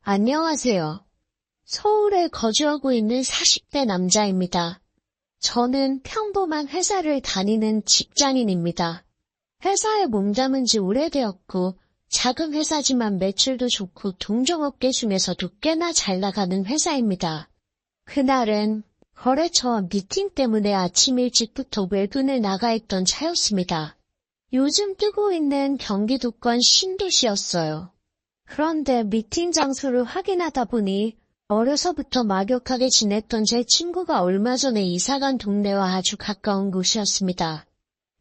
안녕하세요. 서울에 거주하고 있는 40대 남자입니다. 저는 평범한 회사를 다니는 직장인입니다. 회사에 몸담은 지 오래되었고 작은 회사지만 매출도 좋고 동종업계 중에서도 꽤나 잘 나가는 회사입니다. 그날은 거래처와 미팅 때문에 아침 일찍부터 외근을 나가 있던 차였습니다. 요즘 뜨고 있는 경기도권 신도시였어요. 그런데 미팅 장소를 확인하다 보니 어려서부터 막역하게 지냈던 제 친구가 얼마 전에 이사간 동네와 아주 가까운 곳이었습니다.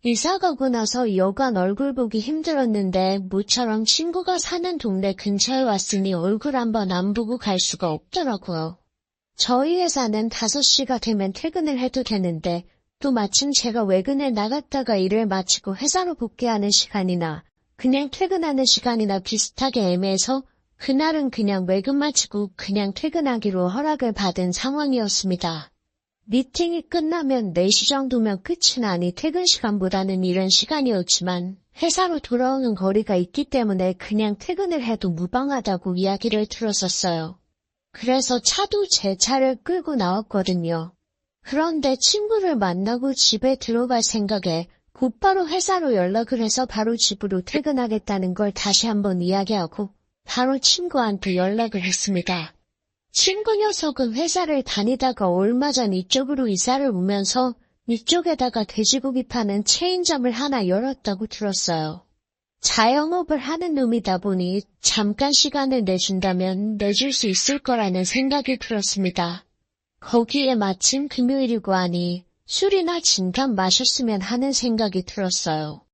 이사 가고 나서 여간 얼굴 보기 힘들었는데 모처럼 친구가 사는 동네 근처에 왔으니 얼굴 한번 안 보고 갈 수가 없더라고요. 저희 회사는 5시가 되면 퇴근을 해도 되는데 또 마침 제가 외근을 나갔다가 일을 마치고 회사로 복귀하는 시간이나 그냥 퇴근하는 시간이나 비슷하게 애매해서 그날은 그냥 외근 마치고 그냥 퇴근하기로 허락을 받은 상황이었습니다. 미팅이 끝나면 4시 정도면 끝이 나니 퇴근 시간보다는 이른 시간이었지만 회사로 돌아오는 거리가 있기 때문에 그냥 퇴근을 해도 무방하다고 이야기를 들었었어요. 그래서 차도 제 차를 끌고 나왔거든요. 그런데 친구를 만나고 집에 들어갈 생각에 곧바로 회사로 연락을 해서 바로 집으로 퇴근하겠다는 걸 다시 한번 이야기하고 바로 친구한테 연락을 했습니다. 친구 녀석은 회사를 다니다가 얼마 전 이쪽으로 이사를 오면서 이쪽에다가 돼지고기 파는 체인점을 하나 열었다고 들었어요. 자영업을 하는 놈이다 보니 잠깐 시간을 내준다면 내줄 수 있을 거라는 생각이 들었습니다. 거기에 마침 금요일이고 하니 술이나 진탕 마셨으면 하는 생각이 들었어요.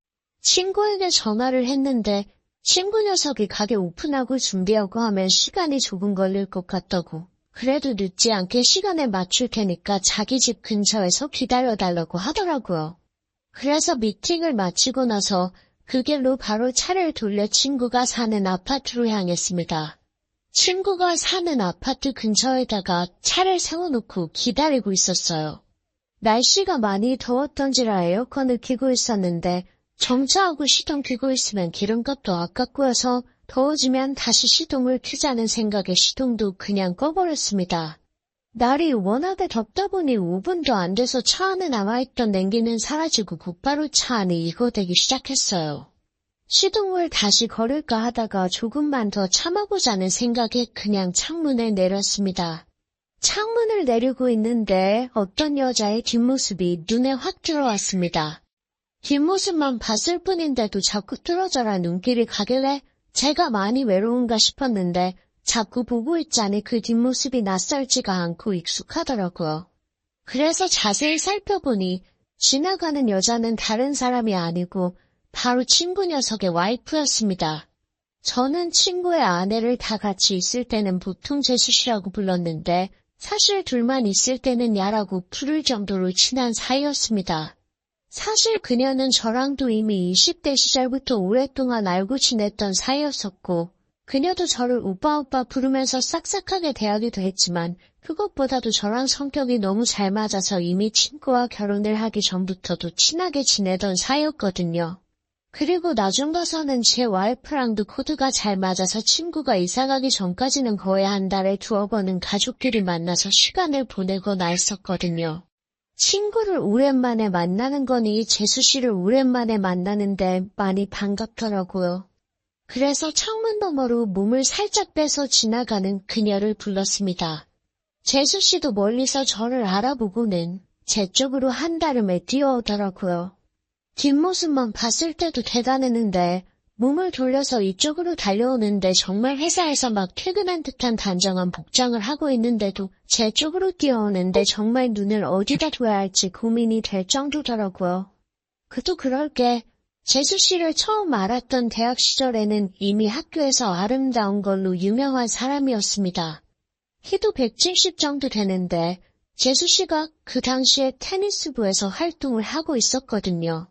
친구에게 전화를 했는데 친구 녀석이 가게 오픈하고 준비하고 하면 시간이 조금 걸릴 것 같다고. 그래도 늦지 않게 시간에 맞출 테니까 자기 집 근처에서 기다려달라고 하더라고요. 그래서 미팅을 마치고 나서 그 길로 바로 차를 돌려 친구가 사는 아파트로 향했습니다. 친구가 사는 아파트 근처에다가 차를 세워놓고 기다리고 있었어요. 날씨가 많이 더웠던지라 에어컨을 켜고 있었는데 정차하고 시동 켜고 있으면 기름값도 아깝고 해서 더워지면 다시 시동을 켜자는 생각에 시동도 그냥 꺼버렸습니다. 날이 워낙에 덥다 보니 5분도 안 돼서 차 안에 남아있던 냉기는 사라지고 곧바로 차 안에 익어대기 시작했어요. 시동을 다시 걸을까 하다가 조금만 더 참아보자는 생각에 그냥 창문을 내렸습니다. 창문을 내리고 있는데 어떤 여자의 뒷모습이 눈에 확 들어왔습니다. 뒷모습만 봤을 뿐인데도 자꾸 뚫어져라 눈길이 가길래 제가 많이 외로운가 싶었는데 자꾸 보고 있자니 그 뒷모습이 낯설지가 않고 익숙하더라고요. 그래서 자세히 살펴보니 지나가는 여자는 다른 사람이 아니고 바로 친구 녀석의 와이프였습니다. 저는 친구의 아내를 다 같이 있을 때는 보통 제수씨라고 불렀는데 사실 둘만 있을 때는 야라고 부를 정도로 친한 사이였습니다. 사실 그녀는 저랑도 이미 20대 시절부터 오랫동안 알고 지냈던 사이였었고 그녀도 저를 오빠 부르면서 싹싹하게 대하기도 했지만 그것보다도 저랑 성격이 너무 잘 맞아서 이미 친구와 결혼을 하기 전부터도 친하게 지내던 사이였거든요. 그리고 나중 봐서는 제 와이프랑도 코드가 잘 맞아서 친구가 이사가기 전까지는 거의 한 달에 2번은 가족끼리 만나서 시간을 보내거나 했었거든요. 친구를 오랜만에 만나는 거니 재수씨를 오랜만에 만나는데 많이 반갑더라고요. 그래서 창문 너머로 몸을 살짝 빼서 지나가는 그녀를 불렀습니다. 재수씨도 멀리서 저를 알아보고는 제 쪽으로 한달음에 뛰어오더라고요. 뒷모습만 봤을 때도 대단했는데 몸을 돌려서 이쪽으로 달려오는데 정말 회사에서 막 퇴근한 듯한 단정한 복장을 하고 있는데도 제 쪽으로 뛰어오는데 정말 눈을 어디다 둬야 할지 고민이 될 정도더라고요. 그도 그럴 게 재수씨를 처음 알았던 대학 시절에는 이미 학교에서 아름다운 걸로 유명한 사람이었습니다. 키도 170 정도 되는데 재수씨가 그 당시에 테니스부에서 활동을 하고 있었거든요.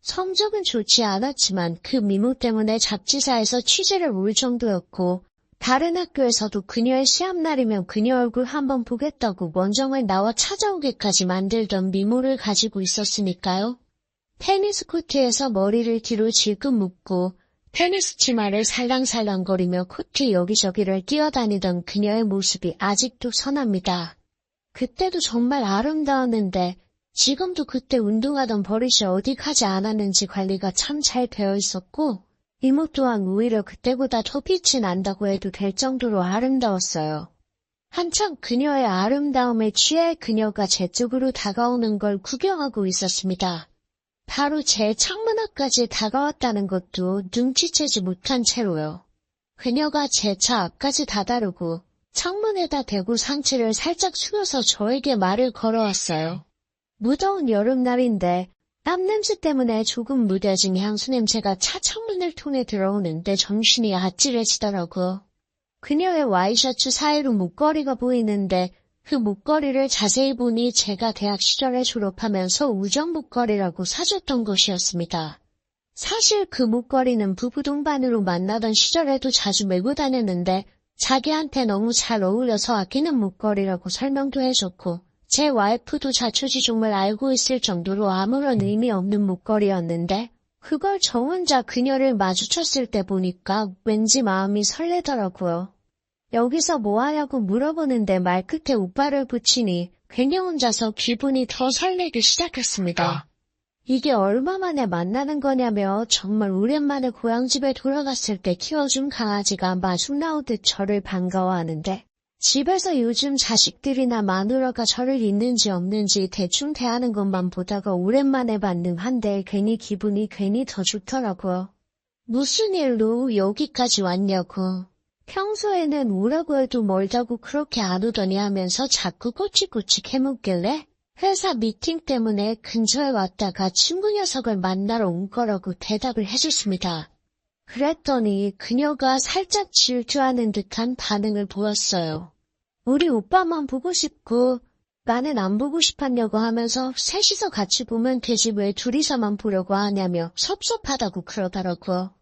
성적은 좋지 않았지만 그 미모 때문에 잡지사에서 취재를 올 정도였고 다른 학교에서도 그녀의 시합날이면 그녀 얼굴 한번 보겠다고 원정을 나와 찾아오게까지 만들던 미모를 가지고 있었으니까요. 테니스 코트에서 머리를 뒤로 질끈 묶고 테니스 치마를 살랑살랑거리며 코트 여기저기를 뛰어다니던 그녀의 모습이 아직도 선합니다. 그때도 정말 아름다웠는데 지금도 그때 운동하던 버릇이 어디 가지 않았는지 관리가 참 잘 되어 있었고 이목 또한 오히려 그때보다 더 빛이 난다고 해도 될 정도로 아름다웠어요. 한참 그녀의 아름다움에 취해 그녀가 제 쪽으로 다가오는 걸 구경하고 있었습니다. 바로 제 창문 앞까지 다가왔다는 것도 눈치채지 못한 채로요. 그녀가 제 차 앞까지 다다르고 창문에다 대고 상체를 살짝 숙여서 저에게 말을 걸어왔어요. 무더운 여름날인데 땀 냄새 때문에 조금 무뎌진 향수 냄새가 차 창문을 통해 들어오는데 정신이 아찔해지더라고요. 그녀의 와이셔츠 사이로 목걸이가 보이는데 그 목걸이를 자세히 보니 제가 대학 시절에 졸업하면서 우정 목걸이라고 사줬던 것이었습니다. 사실 그 목걸이는 부부 동반으로 만나던 시절에도 자주 메고 다녔는데 자기한테 너무 잘 어울려서 아끼는 목걸이라고 설명도 해줬고 제 와이프도 자초지종을 알고 있을 정도로 아무런 의미 없는 목걸이였는데 그걸 저 혼자 그녀를 마주쳤을 때 보니까 왠지 마음이 설레더라고요. 여기서 뭐 하냐고 물어보는데 말끝에 오빠를 붙이니 괜히 혼자서 기분이 더 설레기 시작했습니다. 이게 얼마 만에 만나는 거냐며 정말 오랜만에 고향집에 돌아갔을 때 키워준 강아지가 마중 나오듯 저를 반가워하는데 집에서 요즘 자식들이나 마누라가 저를 있는지 없는지 대충 대하는 것만 보다가 오랜만에 받는 한데 괜히 기분이 괜히 더 좋더라고요. 무슨 일로 여기까지 왔냐고. 평소에는 오라고 해도 멀다고 그렇게 안 오더니 하면서 자꾸 꼬치꼬치 캐묻길래 회사 미팅 때문에 근처에 왔다가 친구 녀석을 만나러 온 거라고 대답을 해줬습니다. 그랬더니 그녀가 살짝 질투하는 듯한 반응을 보였어요. 우리 오빠만 보고 싶고 나는 안 보고 싶었냐고 하면서 셋이서 같이 보면 되지 왜 둘이서만 보려고 하냐며 섭섭하다고 그러더라고요.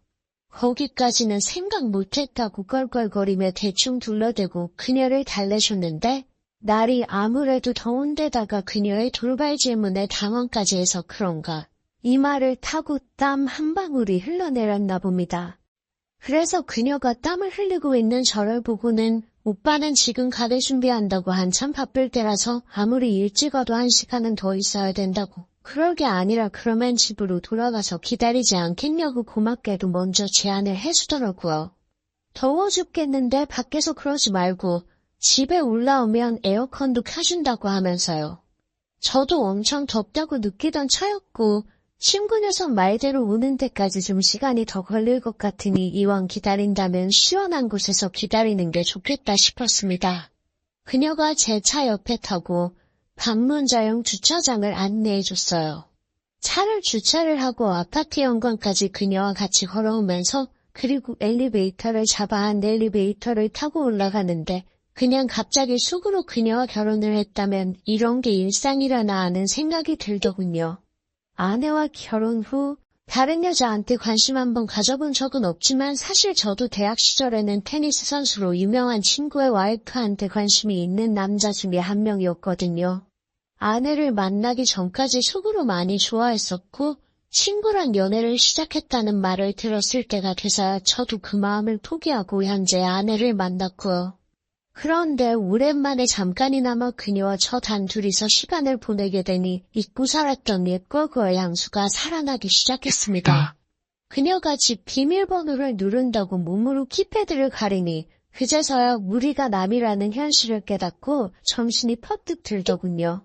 거기까지는 생각 못했다고 껄껄거리며 대충 둘러대고 그녀를 달래줬는데 날이 아무래도 더운데다가 그녀의 돌발 질문에 당황까지 해서 그런가 이마를 타고 땀 한 방울이 흘러내렸나 봅니다. 그래서 그녀가 땀을 흘리고 있는 저를 보고는 오빠는 지금 가게 준비한다고 한참 바쁠 때라서 아무리 일찍 와도 1시간은 더 있어야 된다고. 그럴 게 아니라 그러면 집으로 돌아가서 기다리지 않겠냐고 고맙게도 먼저 제안을 해주더라고요. 더워 죽겠는데 밖에서 그러지 말고 집에 올라오면 에어컨도 켜준다고 하면서요. 저도 엄청 덥다고 느끼던 차였고 친구 녀석 말대로 오는 데까지 좀 시간이 더 걸릴 것 같으니 이왕 기다린다면 시원한 곳에서 기다리는 게 좋겠다 싶었습니다. 그녀가 제 차 옆에 타고 방문자용 주차장을 안내해줬어요. 차를 주차를 하고 아파트 현관까지 그녀와 같이 걸어오면서 그리고 엘리베이터를 잡아 한 엘리베이터를 타고 올라가는데 그냥 갑자기 속으로 그녀와 결혼을 했다면 이런 게 일상이라나 하는 생각이 들더군요. 아내와 결혼 후 다른 여자한테 관심 한번 가져본 적은 없지만 사실 저도 대학 시절에는 테니스 선수로 유명한 친구의 와이프한테 관심이 있는 남자 중에 한 명이었거든요. 아내를 만나기 전까지 속으로 많이 좋아했었고 친구랑 연애를 시작했다는 말을 들었을 때가 돼서야 저도 그 마음을 포기하고 현재 아내를 만났고요. 그런데 오랜만에 잠깐이나마 그녀와 저 단둘이서 시간을 보내게 되니 잊고 살았던 옛 과거의 향수가 살아나기 시작했습니다. 그녀가 집 비밀번호를 누른다고 몸으로 키패드를 가리니 그제서야 우리가 남이라는 현실을 깨닫고 정신이 퍼뜩 들더군요.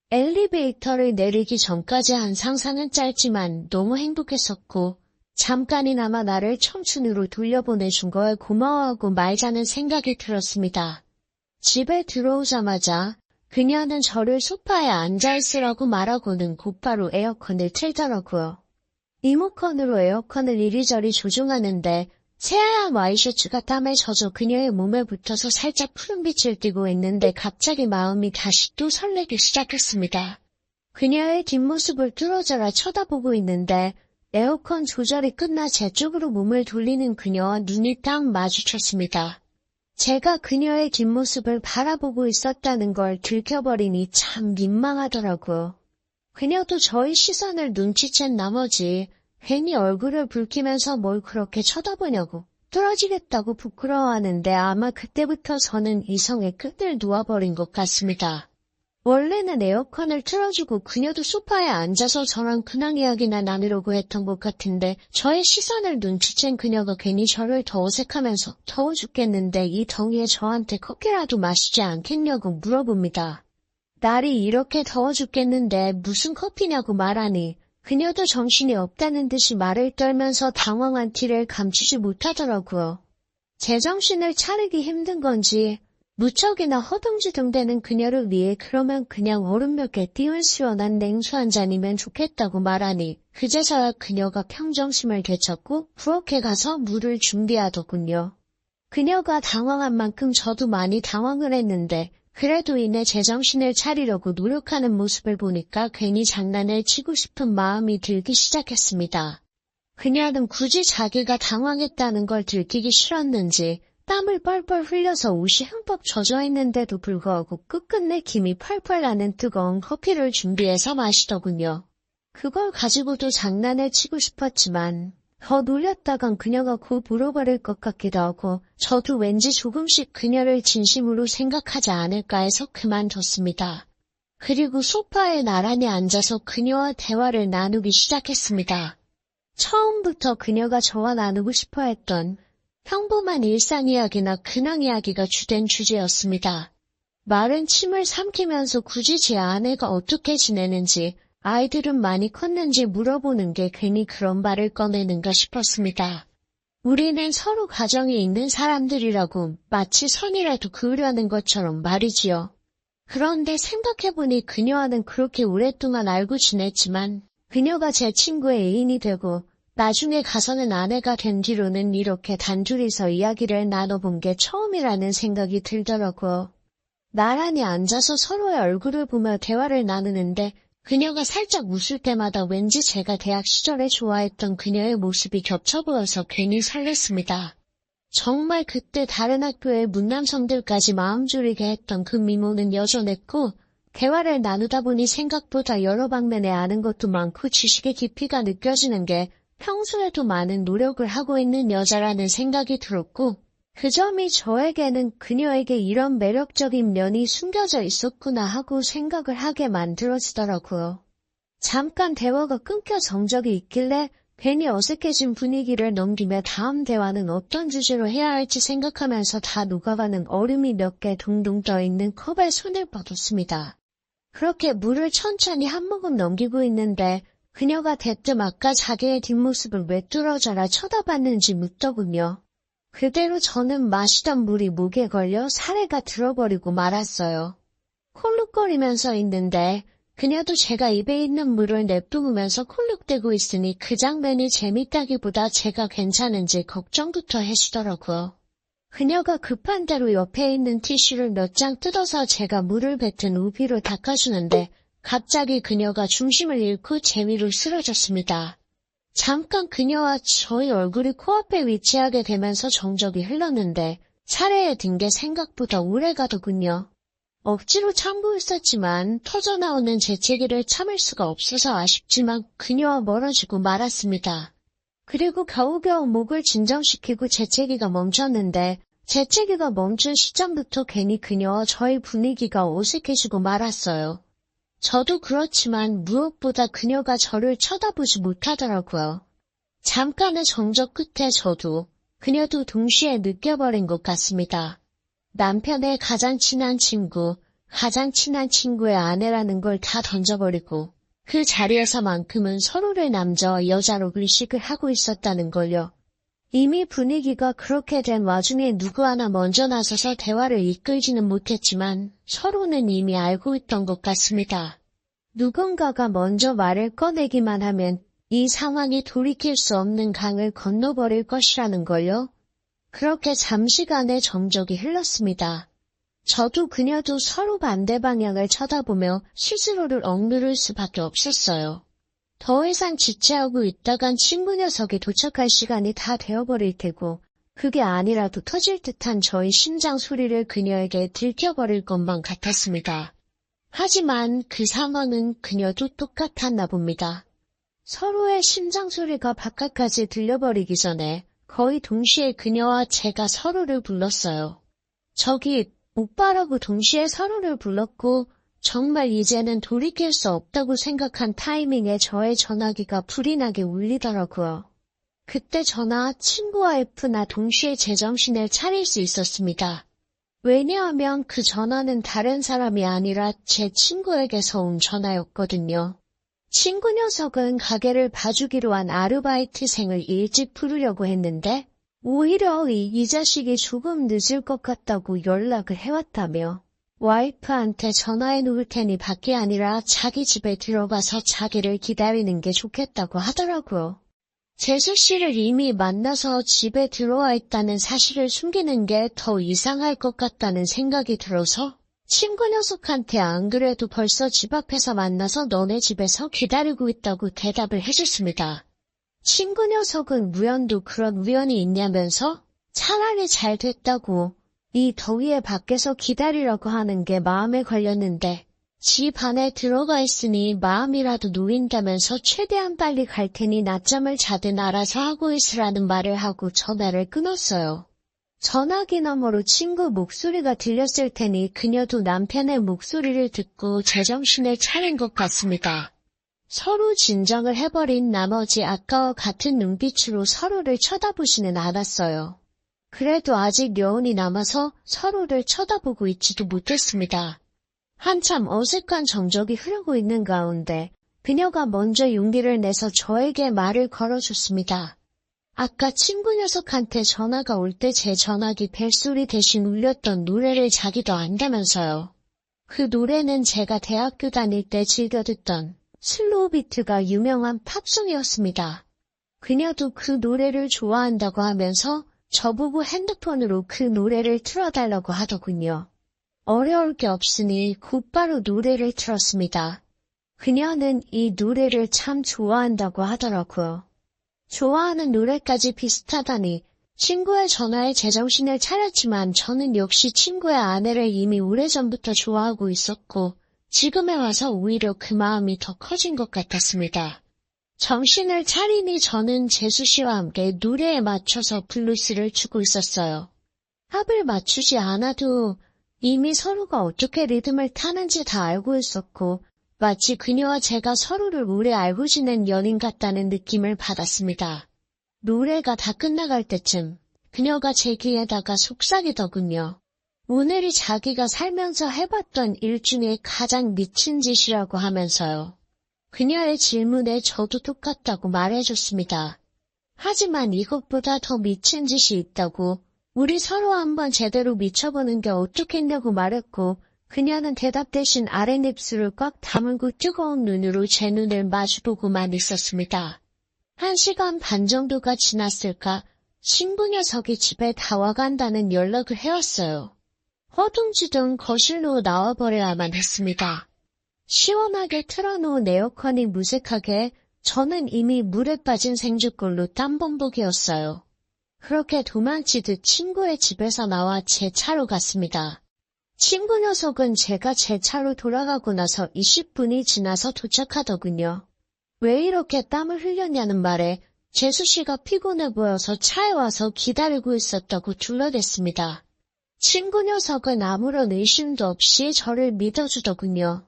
엘리베이터를 내리기 전까지 한 상상은 짧지만 너무 행복했었고 잠깐이나마 나를 청춘으로 돌려보내준 거에 고마워하고 말자는 생각이 들었습니다. 집에 들어오자마자 그녀는 저를 소파에 앉아있으라고 말하고는 곧바로 에어컨을 틀더라고요. 리모컨으로 에어컨을 이리저리 조종하는데 새하얀 와이셔츠가 땀에 젖어 그녀의 몸에 붙어서 살짝 푸른빛을 띠고 있는데 갑자기 마음이 다시 또 설레기 시작했습니다. 그녀의 뒷모습을 뚫어져라 쳐다보고 있는데 에어컨 조절이 끝나 제 쪽으로 몸을 돌리는 그녀와 눈이 딱 마주쳤습니다. 제가 그녀의 뒷모습을 바라보고 있었다는 걸 들켜버리니 참 민망하더라고요. 그녀도 저의 시선을 눈치챈 나머지 괜히 얼굴을 붉히면서 뭘 그렇게 쳐다보냐고 뚫어지겠다고 부끄러워하는데 아마 그때부터 저는 이성의 끝을 놓아버린 것 같습니다. 원래는 에어컨을 틀어주고 그녀도 소파에 앉아서 저랑 근황 이야기나 나누려고 했던 것 같은데 저의 시선을 눈치챈 그녀가 괜히 저를 더 어색하면서 더워 죽겠는데 이 더위에 저한테 커피라도 마시지 않겠냐고 물어봅니다. 날이 이렇게 더워 죽겠는데 무슨 커피냐고 말하니 그녀도 정신이 없다는 듯이 말을 떨면서 당황한 티를 감추지 못하더라고요. 제정신을 차리기 힘든 건지 무척이나 허둥지둥대는 그녀를 위해 그러면 그냥 얼음 몇 개 띄운 시원한 냉수 한 잔이면 좋겠다고 말하니 그제서야 그녀가 평정심을 되찾고 부엌에 가서 물을 준비하더군요. 그녀가 당황한 만큼 저도 많이 당황을 했는데 그래도 이내 제정신을 차리려고 노력하는 모습을 보니까 괜히 장난을 치고 싶은 마음이 들기 시작했습니다. 그녀는 굳이 자기가 당황했다는 걸 들키기 싫었는지 땀을 뻘뻘 흘려서 옷이 흠뻑 젖어 있는데도 불구하고 끝끝내 김이 펄펄 나는 뜨거운 커피를 준비해서 마시더군요. 그걸 가지고도 장난을 치고 싶었지만 더 놀렸다간 그녀가 곧 울어버릴 것 같기도 하고 저도 왠지 조금씩 그녀를 진심으로 생각하지 않을까 해서 그만뒀습니다. 그리고 소파에 나란히 앉아서 그녀와 대화를 나누기 시작했습니다. 처음부터 그녀가 저와 나누고 싶어 했던 평범한 일상 이야기나 근황 이야기가 주된 주제였습니다. 마른 침을 삼키면서 굳이 제 아내가 어떻게 지내는지, 아이들은 많이 컸는지 물어보는 게 괜히 그런 말을 꺼내는가 싶었습니다. 우리는 서로 가정이 있는 사람들이라고 마치 선이라도 그으려는 것처럼 말이지요. 그런데 생각해보니 그녀와는 그렇게 오랫동안 알고 지냈지만 그녀가 제 친구의 애인이 되고 나중에 가서는 아내가 된 뒤로는 이렇게 단둘이서 이야기를 나눠본 게 처음이라는 생각이 들더라고요. 나란히 앉아서 서로의 얼굴을 보며 대화를 나누는데 그녀가 살짝 웃을 때마다 왠지 제가 대학 시절에 좋아했던 그녀의 모습이 겹쳐 보여서 괜히 설렜습니다. 정말 그때 다른 학교의 문남성들까지 마음 졸이게 했던 그 미모는 여전했고 대화를 나누다 보니 생각보다 여러 방면에 아는 것도 많고 지식의 깊이가 느껴지는 게 평소에도 많은 노력을 하고 있는 여자라는 생각이 들었고 그 점이 저에게는 그녀에게 이런 매력적인 면이 숨겨져 있었구나 하고 생각을 하게 만들어지더라고요. 잠깐 대화가 끊겨 정적이 있길래 괜히 어색해진 분위기를 넘기며 다음 대화는 어떤 주제로 해야 할지 생각하면서 다 녹아가는 얼음이 몇 개 둥둥 떠있는 컵에 손을 뻗었습니다. 그렇게 물을 천천히 한 모금 넘기고 있는데 그녀가 대뜸 아까 자기의 뒷모습을 왜 뚫어져라 쳐다봤는지 묻더군요. 그대로 저는 마시던 물이 목에 걸려 사레가 들어버리고 말았어요. 콜룩거리면서 있는데 그녀도 제가 입에 있는 물을 내뿜으면서 콜룩대고 있으니 그 장면이 재밌다기보다 제가 괜찮은지 걱정부터 해주더라고요. 그녀가 급한 대로 옆에 있는 티슈를 몇 장 뜯어서 제가 물을 뱉은 우비로 닦아주는데 갑자기 그녀가 중심을 잃고 제 위로 쓰러졌습니다. 잠깐 그녀와 저희 얼굴이 코앞에 위치하게 되면서 정적이 흘렀는데 차례에 든 게 생각보다 오래 가더군요. 억지로 참고 있었지만 터져나오는 재채기를 참을 수가 없어서 아쉽지만 그녀와 멀어지고 말았습니다. 그리고 겨우겨우 목을 진정시키고 재채기가 멈췄는데 재채기가 멈춘 시점부터 괜히 그녀와 저희 분위기가 어색해지고 말았어요. 저도 그렇지만 무엇보다 그녀가 저를 쳐다보지 못하더라고요. 잠깐의 정적 끝에 저도 그녀도 동시에 느껴버린 것 같습니다. 남편의 가장 친한 친구, 가장 친한 친구의 아내라는 걸 다 던져버리고 그 자리에서만큼은 서로를 남자와 여자로 의식을 하고 있었다는 걸요. 이미 분위기가 그렇게 된 와중에 누구 하나 먼저 나서서 대화를 이끌지는 못했지만 서로는 이미 알고 있던 것 같습니다. 누군가가 먼저 말을 꺼내기만 하면 이 상황이 돌이킬 수 없는 강을 건너버릴 것이라는 걸요. 그렇게 잠시간의 정적이 흘렀습니다. 저도 그녀도 서로 반대 방향을 쳐다보며 스스로를 억누를 수밖에 없었어요. 더 이상 지체하고 있다간 친구 녀석이 도착할 시간이 다 되어버릴 테고 그게 아니라도 터질 듯한 저의 심장 소리를 그녀에게 들켜버릴 것만 같았습니다. 하지만 그 상황은 그녀도 똑같았나 봅니다. 서로의 심장 소리가 바깥까지 들려버리기 전에 거의 동시에 그녀와 제가 서로를 불렀어요. 저기 오빠라고 동시에 서로를 불렀고 정말 이제는 돌이킬 수 없다고 생각한 타이밍에 저의 전화기가 불이 나게 울리더라고요. 그때 저나 친구와 F나 동시에 제정신을 차릴 수 있었습니다. 왜냐하면 그 전화는 다른 사람이 아니라 제 친구에게서 온 전화였거든요. 친구 녀석은 가게를 봐주기로 한 아르바이트생을 일찍 부르려고 했는데 오히려 이 자식이 조금 늦을 것 같다고 연락을 해왔다며 와이프한테 전화해 놓을 테니 밖이 아니라 자기 집에 들어가서 자기를 기다리는 게 좋겠다고 하더라고요. 재수 씨를 이미 만나서 집에 들어와 있다는 사실을 숨기는 게 더 이상할 것 같다는 생각이 들어서 친구 녀석한테 안 그래도 벌써 집 앞에서 만나서 너네 집에서 기다리고 있다고 대답을 해줬습니다. 친구 녀석은 우연도 그런 우연이 있냐면서 차라리 잘 됐다고 이 더위에 밖에서 기다리라고 하는 게 마음에 걸렸는데 집 안에 들어가 있으니 마음이라도 놓인다면서 최대한 빨리 갈 테니 낮잠을 자든 알아서 하고 있으라는 말을 하고 전화를 끊었어요. 전화기 너머로 친구 목소리가 들렸을 테니 그녀도 남편의 목소리를 듣고 제정신을 차린 것 같습니다. 서로 진정을 해버린 나머지 아까와 같은 눈빛으로 서로를 쳐다보지는 않았어요. 그래도 아직 여운이 남아서 서로를 쳐다보고 있지도 못했습니다. 한참 어색한 정적이 흐르고 있는 가운데 그녀가 먼저 용기를 내서 저에게 말을 걸어줬습니다. 아까 친구 녀석한테 전화가 올 때 제 전화기 벨소리 대신 울렸던 노래를 자기도 안다면서요. 그 노래는 제가 대학교 다닐 때 즐겨 듣던 슬로우 비트가 유명한 팝송이었습니다. 그녀도 그 노래를 좋아한다고 하면서 저보고 핸드폰으로 그 노래를 틀어달라고 하더군요. 어려울 게 없으니 곧바로 노래를 틀었습니다. 그녀는 이 노래를 참 좋아한다고 하더라고요. 좋아하는 노래까지 비슷하다니 친구의 전화에 제정신을 차렸지만 저는 역시 친구의 아내를 이미 오래전부터 좋아하고 있었고 지금에 와서 오히려 그 마음이 더 커진 것 같았습니다. 정신을 차리니 저는 재수 씨와 함께 노래에 맞춰서 블루스를 추고 있었어요. 합을 맞추지 않아도 이미 서로가 어떻게 리듬을 타는지 다 알고 있었고 마치 그녀와 제가 서로를 오래 알고 지낸 연인 같다는 느낌을 받았습니다. 노래가 다 끝나갈 때쯤 그녀가 제 귀에다가 속삭이더군요. 오늘이 자기가 살면서 해봤던 일 중에 가장 미친 짓이라고 하면서요. 그녀의 질문에 저도 똑같다고 말해줬습니다. 하지만 이것보다 더 미친 짓이 있다고 우리 서로 한번 제대로 미쳐보는 게 어떻겠냐고 말했고 그녀는 대답 대신 아랫입술을 꽉 다물고 뜨거운 눈으로 제 눈을 마주보고만 있었습니다. 1시간 반 정도가 지났을까 친구 녀석이 집에 다 와간다는 연락을 해왔어요. 허둥지둥 거실로 나와버려야만 했습니다. 시원하게 틀어놓은 에어컨이 무색하게 저는 이미 물에 빠진 생쥐꼴로 땀범벅이었어요. 그렇게 도망치듯 친구의 집에서 나와 제 차로 갔습니다. 친구 녀석은 제가 제 차로 돌아가고 나서 20분이 지나서 도착하더군요. 왜 이렇게 땀을 흘렸냐는 말에 재수 씨가 피곤해 보여서 차에 와서 기다리고 있었다고 둘러댔습니다. 친구 녀석은 아무런 의심도 없이 저를 믿어주더군요.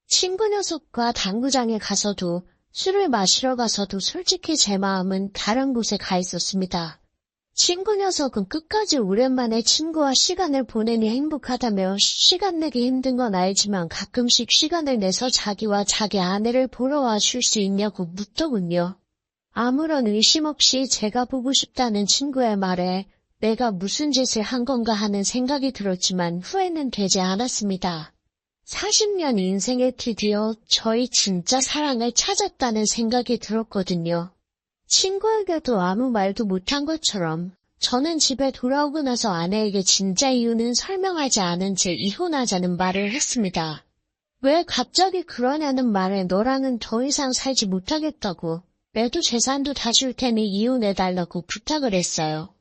친구 녀석과 당구장에 가서도 술을 마시러 가서도 솔직히 제 마음은 다른 곳에 가 있었습니다. 친구 녀석은 끝까지 오랜만에 친구와 시간을 보내니 행복하다며 시간 내기 힘든 건 알지만 가끔씩 시간을 내서 자기와 자기 아내를 보러 와줄 수 있냐고 묻더군요. 아무런 의심 없이 제가 보고 싶다는 친구의 말에 내가 무슨 짓을 한 건가 하는 생각이 들었지만 후회는 되지 않았습니다. 40년 인생에 드디어 저희 진짜 사랑을 찾았다는 생각이 들었거든요. 친구에게도 아무 말도 못한 것처럼 저는 집에 돌아오고 나서 아내에게 진짜 이유는 설명하지 않은 채 이혼하자는 말을 했습니다. 왜 갑자기 그러냐는 말에 너랑은 더 이상 살지 못하겠다고, 매도 재산도 다 줄 테니 이혼해달라고 부탁을 했어요.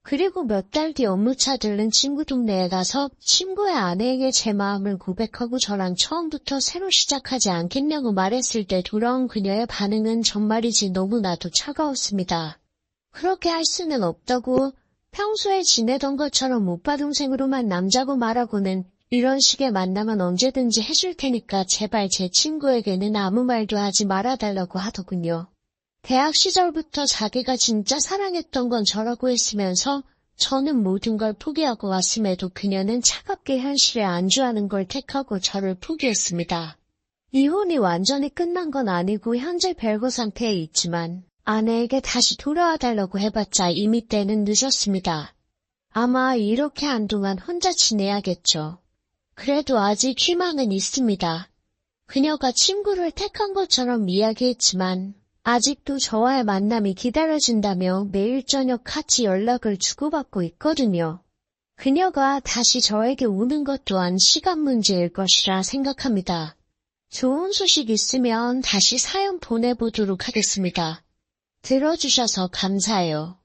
그리고 몇 달 뒤 업무차 들른 친구 동네에 가서 친구의 아내에게 제 마음을 고백하고 저랑 처음부터 새로 시작하지 않겠냐고 말했을 때 돌아온 그녀의 반응은 정말이지 너무나도 차가웠습니다. 그렇게 할 수는 없다고, 평소에 지내던 것처럼 오빠 동생으로만 남자고 말하고는 이런 식의 만남은 언제든지 해줄 테니까 제발 제 친구에게는 아무 말도 하지 말아달라고 하더군요. 대학 시절부터 자기가 진짜 사랑했던 건 저라고 했으면서 저는 모든 걸 포기하고 왔음에도 그녀는 차갑게 현실에 안주하는 걸 택하고 저를 포기했습니다. 이혼이 완전히 끝난 건 아니고 현재 별거 상태에 있지만 아내에게 다시 돌아와 달라고 해봤자 이미 때는 늦었습니다. 아마 이렇게 한동안 혼자 지내야겠죠. 그래도 아직 희망은 있습니다. 그녀가 친구를 택한 것처럼 이야기했지만 아직도 저와의 만남이 기다려진다며 매일 저녁 같이 연락을 주고받고 있거든요. 그녀가 다시 저에게 오는 것 또한 시간 문제일 것이라 생각합니다. 좋은 소식 있으면 다시 사연 보내보도록 하겠습니다. 들어주셔서 감사해요.